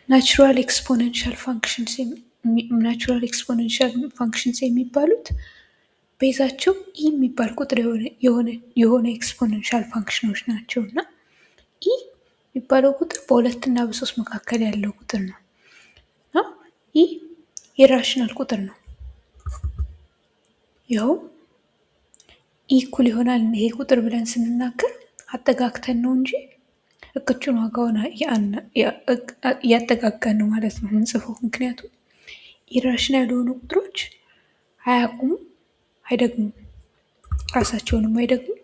ናቹራል ኤክስፖኔንሻል ፋንክሽንስ የሚባሉት ቤዛቸው ኢ የሚባል ቁጥር የሆነ ኤክስፖኔንሻል ፋንክሽኖች ናቸው እና ኢ የሚባለው ቁጥር በሁለት እና በሶስት መካከል ያለው ቁጥር ነው እና ኢ ኢራሽናል ቁጥር ነው። ይኸውም ኢ እኩል ይሆናል ይሄ ቁጥር ብለን ስንናገር አጠጋግተን ነው እንጂ እቅጩን ዋጋውን እያጠጋጋን ነው ማለት ነው ምንጽፈው። ምክንያቱም ኢራሽናል የሆኑ ቁጥሮች አያቁሙም፣ አይደግሙም፣ ራሳቸውንም አይደግሙም፣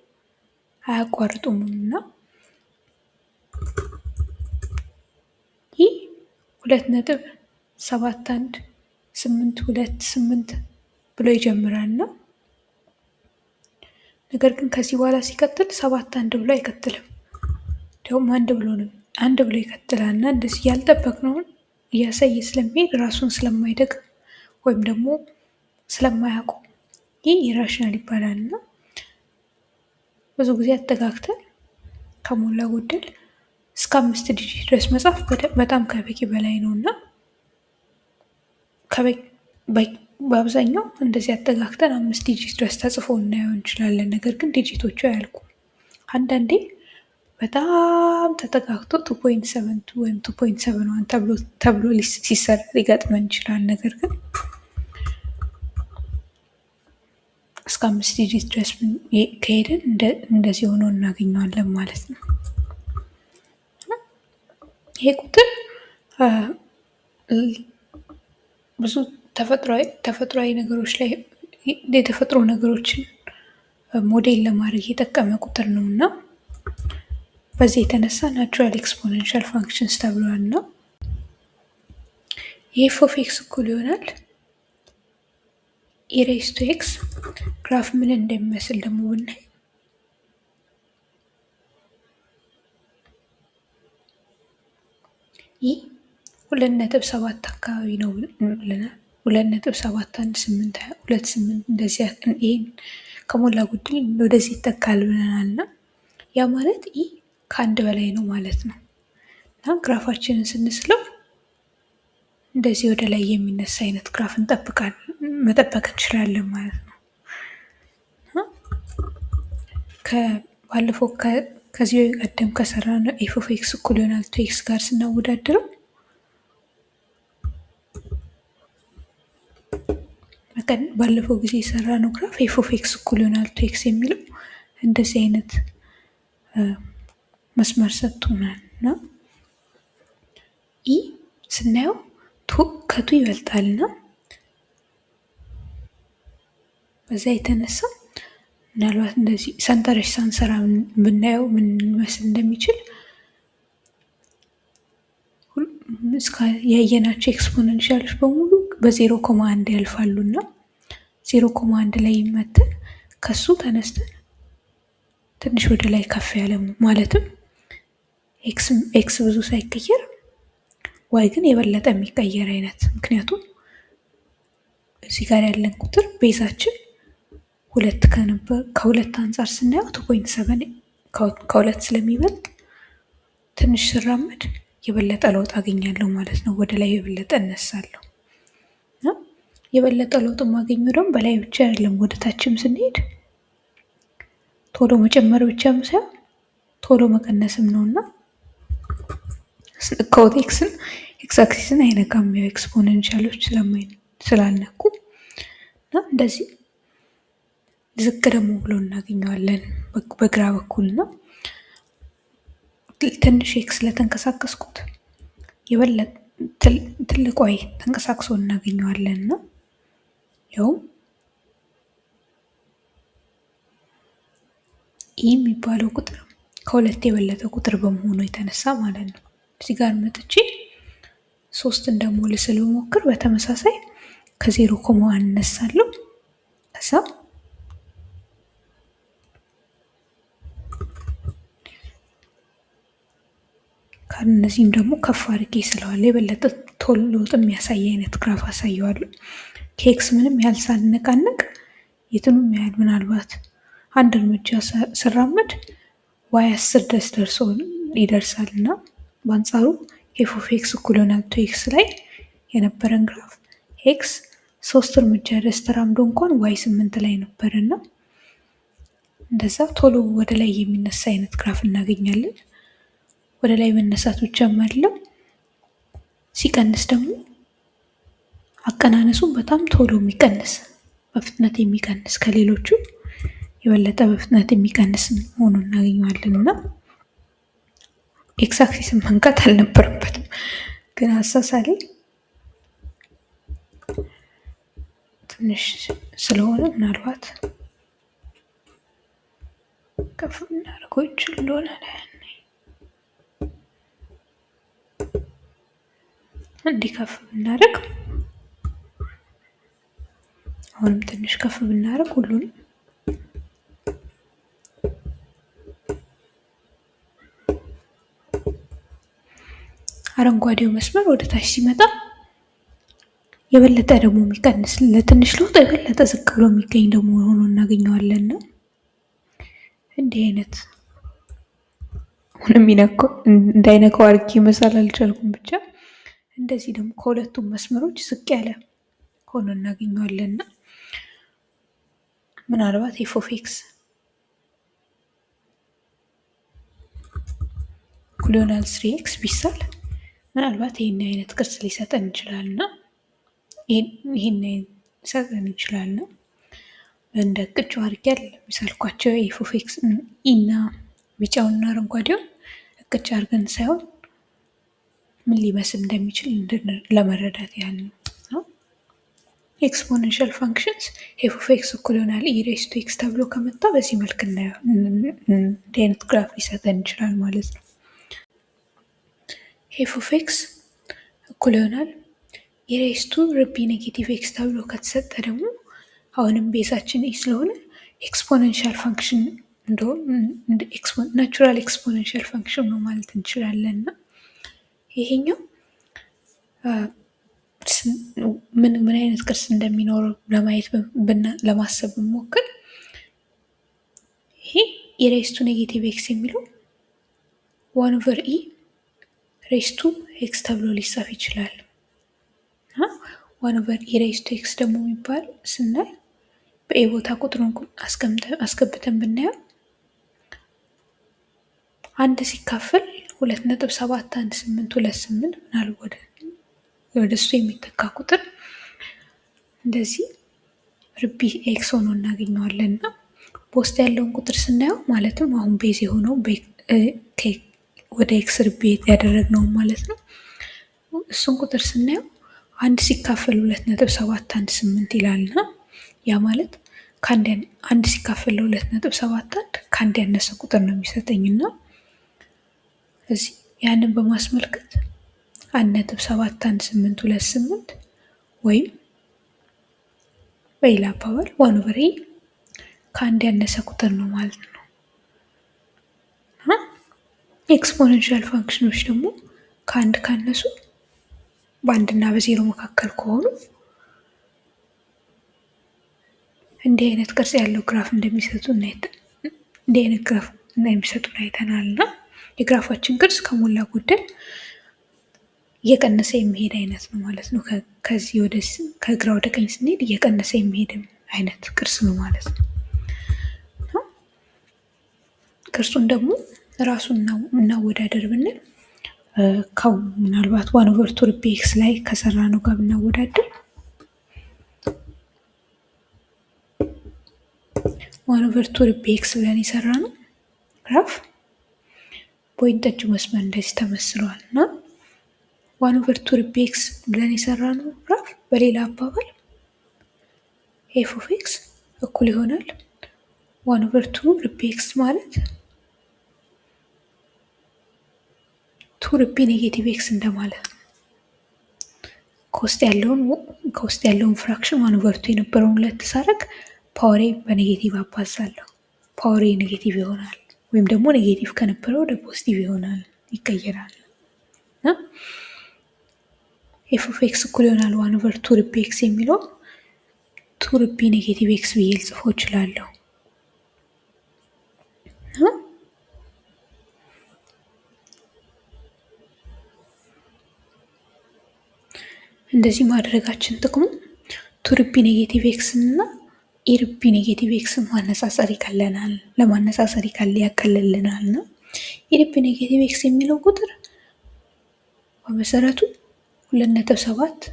አያቋርጡም እና ይህ 2.71828 ብሎ ይጀምራል እና ነገር ግን ከዚህ በኋላ ሲቀጥል 7 ብሎ አይቀጥልም። እንዲሁም አንድ ብሎ ይቀጥላል እና እንደዚህ ያልጠበቅነውን እያሳየ ስለሚሄድ ራሱን ስለማይደግም ወይም ደግሞ ስለማያውቁ ይህ ኢራሽናል ይባላል እና ብዙ ጊዜ አጠጋግተን ከሞላ ጎደል እስከ 5 ዲጂት ድረስ መጻፍ በጣም ከበቂ በላይ ነው እና በአብዛኛው እንደዚህ አጠጋግተን 5 ዲጂት ድረስ ተጽፎ እናየው እንችላለን። ነገር ግን ዲጂቶቹ አያልቁም። አንዳንዴ በጣም ተጠጋግቶ 2.72 ወይም 2.71 ተብሎ ሲሰራ ሊገጥመን ይችላል። ነገር ግን እስከ 5 ዲጂት ድረስ ከሄድን እንደዚህ ሆኖ እናገኘዋለን ማለት ነው። ይሄ ቁጥር ብዙ ተፈጥሯዊ ነገሮች ላይ የተፈጥሮ ነገሮችን ሞዴል ለማድረግ የጠቀመ ቁጥር ነው እና በዚህ የተነሳ ናቹራል ኤክስፖኔንሻል ፋንክሽንስ ተብሏል ነው። የኤፍ ኦፍ ኤክስ እኩል ይሆናል ኢሬስ ቱ ኤክስ። ግራፍ ምን እንደሚመስል ደግሞ ብናይ ይህ 2.7 አካባቢ ነው ብለናል። 2.71828 እንደዚህ ይህን ከሞላ ጎደል ወደዚህ ይጠጋል ብለናል እና ያ ማለት ይህ ከአንድ በላይ ነው ማለት ነው እና ግራፋችንን ስንስለው እንደዚህ ወደ ላይ የሚነሳ አይነት ግራፍ መጠበቅ እንችላለን ማለት ነው። ባለፈው ከዚህ ቀደም ከሰራ ነው ኤፍ ኦፍ ኤክስ እኩል ይሆናል ቱ ኤክስ ጋር ስናወዳድረው ባለፈው ጊዜ የሰራ ነው ግራፍ ኤፍ ኦፍ ኤክስ እኩል ይሆናል ቱ ኤክስ የሚለው እንደዚህ አይነት መስመር ሰጥቶናል እና ኢ ስናየው ከቱ ይበልጣል እና በዛ የተነሳ ምናልባት እንደዚህ ሰንጠረዥ ሳንሰራ ብናየው ምን ሊመስል እንደሚችል ያየናቸው ኤክስፖኔንሻሎች በሙሉ በ0.1 ያልፋሉ እና 0.1 ላይ ይመተን ከሱ ተነስተን ትንሽ ወደ ላይ ከፍ ያለ ማለትም ኤክስ ብዙ ሳይቀየር ዋይ ግን የበለጠ የሚቀየር አይነት። ምክንያቱም እዚህ ጋር ያለን ቁጥር ቤዛችን ከሁለት አንጻር ስናየው 2.7 ከሁለት ስለሚበልጥ ትንሽ ስራመድ የበለጠ ለውጥ አገኛለሁ ማለት ነው። ወደ ላይ የበለጠ እነሳለሁ። የበለጠ ለውጥ የማገኘው ደግሞ በላይ ብቻ አይደለም፣ ወደ ታችም ስንሄድ ቶሎ መጨመር ብቻም ሳይሆን ቶሎ መቀነስም ነው እና ኤክስ አክሲስን አይነካም ያው ኤክስፖኔንሻሎች ስላልነኩ እና እንደዚህ ዝቅ ደግሞ ብሎ እናገኘዋለን በግራ በኩል ነው። ትንሽ ኤክስ ለተንቀሳቀስኩት የበለጠ ትልቅ ዋይ ተንቀሳቅሶ እናገኘዋለን እና ያውም ይህ የሚባለው ቁጥር ከሁለት የበለጠ ቁጥር በመሆኑ የተነሳ ማለት ነው። እዚህ ጋር መጥቼ 3 ደግሞ ልስል ሞክር በተመሳሳይ ከ0.1 እነሳለሁ። ከዛ ከእነዚህም ደግሞ ከፍ አድርጌ ስለዋለሁ የበለጠ ቶሎ ለውጥ የሚያሳይ አይነት ግራፍ አሳየዋለሁ። ከኤክስ ምንም ያህል ሳልነቃነቅ የትኑም ያህል ምናልባት አንድ እርምጃ ስራመድ ዋይ 10 ድረስ ይደርሳል እና በአንጻሩ ኤፍ ኦፍ ኤክስ እኩል ይሆናል ቱ ኤክስ ላይ የነበረን ግራፍ ኤክስ 3 እርምጃ ድረስ ተራምዶ እንኳን ዋይ 8 ላይ ነበርና እንደዛ ቶሎ ወደ ላይ የሚነሳ አይነት ግራፍ እናገኛለን። ወደ ላይ መነሳት ብቻ አይደለም፣ ሲቀንስ ደግሞ አቀናነሱ በጣም ቶሎ የሚቀንስ በፍጥነት የሚቀንስ ከሌሎቹ የበለጠ በፍጥነት የሚቀንስ ሆኖ እናገኘዋለን እና ኤክስ አክሲስን መንካት አልነበረበትም፣ ግን አሳሳሌ ትንሽ ስለሆነ ምናልባት ከፍ እናደርገው ይችል እንደሆነ እንዲህ ከፍ ብናደርግ አሁንም ትንሽ ከፍ ብናደርግ ሁሉንም አረንጓዴው መስመር ወደ ታች ሲመጣ የበለጠ ደግሞ የሚቀንስ ለትንሽ ለውጥ የበለጠ ዝቅ ብሎ የሚገኝ ደግሞ ሆኖ እናገኘዋለን ነው። እንዲህ አይነት ሁንም እንዳይነካው አድርጌ መሳል አልቻልኩም። ብቻ እንደዚህ ደግሞ ከሁለቱም መስመሮች ዝቅ ያለ ሆኖ እናገኘዋለን እና ምናልባት ኤፍ ኦፍ ኤክስ እኩል ይሆናል 3x ቢሳል ምናልባት ይህን አይነት ቅርጽ ሊሰጠን ይችላል እና ይህን ሊሰጠን ይችላል ነው። እንደ ቅጩ አድርጌ የሚሳልኳቸው ኤፍ ኦፍ ኤክስ ኢና ቢጫውና አረንጓዴውን እቅጭ አድርገን ሳይሆን ምን ሊመስል እንደሚችል ለመረዳት ያህል ነው። ኤክስፖኔንሻል ፋንክሽንስ ኤፍ ኦፍ ኤክስ እኩል ይሆናል ኢ ሬይዝ ቱ ኤክስ ተብሎ ከመጣ በዚህ መልክ እንዲህ አይነት ግራፍ ሊሰጠን ይችላል ማለት ነው። ኤፍ ኦፍ ኤክስ እኩል ይሆናል ኢ ሬይዝ ቱ ርቢ ኔጌቲቭ ኤክስ ተብሎ ከተሰጠ ደግሞ አሁንም ቤዛችን ኤ ስለሆነ ኤክስፖኔንሻል ፋንክሽን እንደውም ናቹራል ኤክስፖኔንሻል ፋንክሽን ነው ማለት እንችላለን እና ይሄኛው ምን አይነት ቅርጽ እንደሚኖረው ለማየት ለማሰብ ብንሞክር ይሄ ኢ ሬይዝ ቱ ኔጌቲቭ ኤክስ የሚለው 1 ኦቨር ኢ ሬይዝ ቱ ኤክስ ተብሎ ሊጻፍ ይችላል። 1 ኦቨር ኢ ሬይዝ ቱ ኤክስ ደግሞ የሚባል ስናይ በኤ ቦታ ቁጥሩን አስገብተን ብናየው 1 ሲካፈል 2.71828 ምናልባት ወደ እሱ የሚተካ ቁጥር እንደዚህ ርቢ ኤክስ ሆኖ እናገኘዋለን እና በውስጥ ያለውን ቁጥር ስናየው ማለትም አሁን ቤዝ የሆነው ወደ ኤክስ ርቢ ያደረግነው ማለት ነው። እሱን ቁጥር ስናየው 1 ሲካፈል 2.718 ይላልና ያ ማለት አንድ ሲካፈል 2.71 ከአንድ ያነሰ ቁጥር ነው የሚሰጠኝና እዚህ ያንን በማስመልከት 1.71828 ወይም በሌላ አባባል 1 ኦቨር ኢ ከአንድ ያነሰ ቁጥር ነው ማለት ነው። ኤክስፖኔንሻል ፋንክሽኖች ደግሞ ከአንድ ካነሱ በአንድና በዜሮ መካከል ከሆኑ እንዲህ አይነት ቅርጽ ያለው ግራፍ እንደሚሰጡን አይተናል እና የግራፋችን ቅርጽ ከሞላ ጎደል እየቀነሰ የሚሄድ አይነት ነው ማለት ነው። ከዚህ ወደ ከግራ ወደ ቀኝ ስንሄድ እየቀነሰ የሚሄድ አይነት ቅርጽ ነው ማለት ነው። ቅርጹን ደግሞ ራሱን እናወዳደር ብንል ምናልባት 1 ኦቨር 2 ርቢ ኤክስ ላይ ከሰራ ነው ጋር ብናወዳደር 1 ኦቨር 2 ርቢ ኤክስ ብለን የሰራ ነው ግራፍ በወይን ጠጁ መስመር እንደዚህ ተመስሏል እና 1 ኦቨር 2 ርቢ ኤክስ ብለን የሰራ ነው ግራፍ በሌላ አባባል ኤፍ ኦፍ ኤክስ እኩል ይሆናል 1 ኦቨር 2 ርቢ ኤክስ ማለት 2 ርቢ ኔጌቲቭ ኤክስ እንደማለት ነው። ከውስጥ ያለውን ፍራክሽን 1 ኦቨር 2 የነበረውን 2 ሳረግ ፓወሬ በኔጌቲቭ አባዛለሁ። ፓወሬ ኔጌቲቭ ይሆናል ወይም ደግሞ ኔጌቲቭ ከነበረ ወደ ፖዚቲቭ ይሆናል ይቀየራል። ኤፍ ኦፍ ኤክስ እኩል ይሆናል 1 ኦቨር 2 ርቢ ኤክስ የሚለው 2 ርቢ ኔጌቲቭ ኤክስ ብዬ ልጽፎ እችላለሁ። እንደዚህ ማድረጋችን ጥቅሙ ቱርቢ ኔጌቲቭ ኤክስን እና ኢርቢ ኔጌቲቭ ኤክስን ማነጻጸር ይቀለናል፣ ለማነጻጸር ያቀልልናል። እና ኢርቢ ኔጌቲቭ ኤክስ የሚለው ቁጥር በመሰረቱ 2.7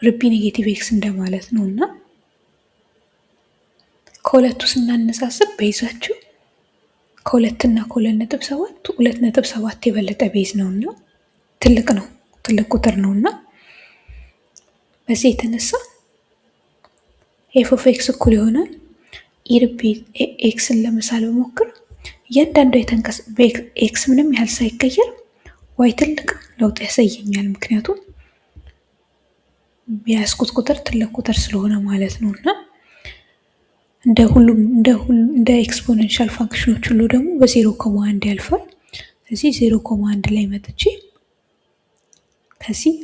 ርቢ ኔጌቲቭ ኤክስ እንደማለት ነው። እና ከሁለቱ ስናነጻጽር ቤዛቸው ከ2 እና ከ2.7 2.7 የበለጠ ቤዝ ነው እና ትልቅ ቁጥር ነው። እና በዚህ የተነሳ ኤፍ ኦፍ ኤክስ እኩል ይሆናል ኢርቢ ኤክስን ለመሳል በሞክር እያንዳንዱ ኤክስ ምንም ያህል ሳይቀየር ዋይ ትልቅ ለውጥ ያሳየኛል። ምክንያቱም የያዝኩት ቁጥር ትልቅ ቁጥር ስለሆነ ማለት ነው። እና እንደ ኤክስፖኔንሻል ፋንክሽኖች ሁሉ ደግሞ በ0.1 ያልፋል። ስለዚህ 0.1 ላይ መጥቼ ከዚህ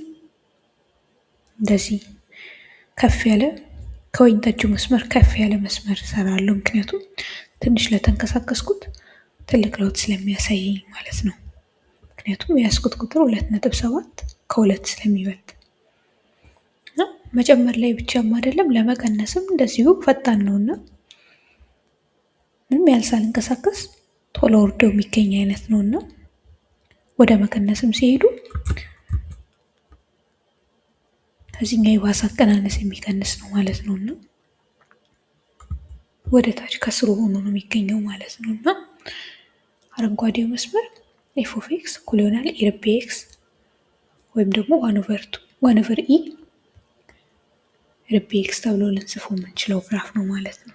እንደዚህ ከፍ ያለ ከወይን ጠጁ መስመር ከፍ ያለ መስመር እሰራለሁ። ምክንያቱም ትንሽ ለተንቀሳቀስኩት ትልቅ ለውጥ ስለሚያሳየኝ ማለት ነው። ምክንያቱም የያዝኩት ቁጥር 2.7 ከ2 ስለሚበልጥ እና መጨመር ላይ ብቻም አይደለም ለመቀነስም እንደዚሁ ፈጣን ነውና ምንም ያህል ሳልንቀሳቀስ ቶሎ ወርዶ የሚገኝ አይነት ነውና ወደ መቀነስም ሲሄዱ ከዚህኛው የባሰ አቀናነስ የሚቀንስ ነው ማለት ነው። እና ወደ ታች ከስሩ ሆኖ ነው የሚገኘው ማለት ነው። እና አረንጓዴው መስመር ኤፍ ኦፍ ኤክስ እኩል ይሆናል ኢርቢ ኤክስ ወይም ደግሞ 1/2 ኢ ርቢ ኤክስ ተብሎ ልንጽፈው የምንችለው ግራፍ ነው ማለት ነው።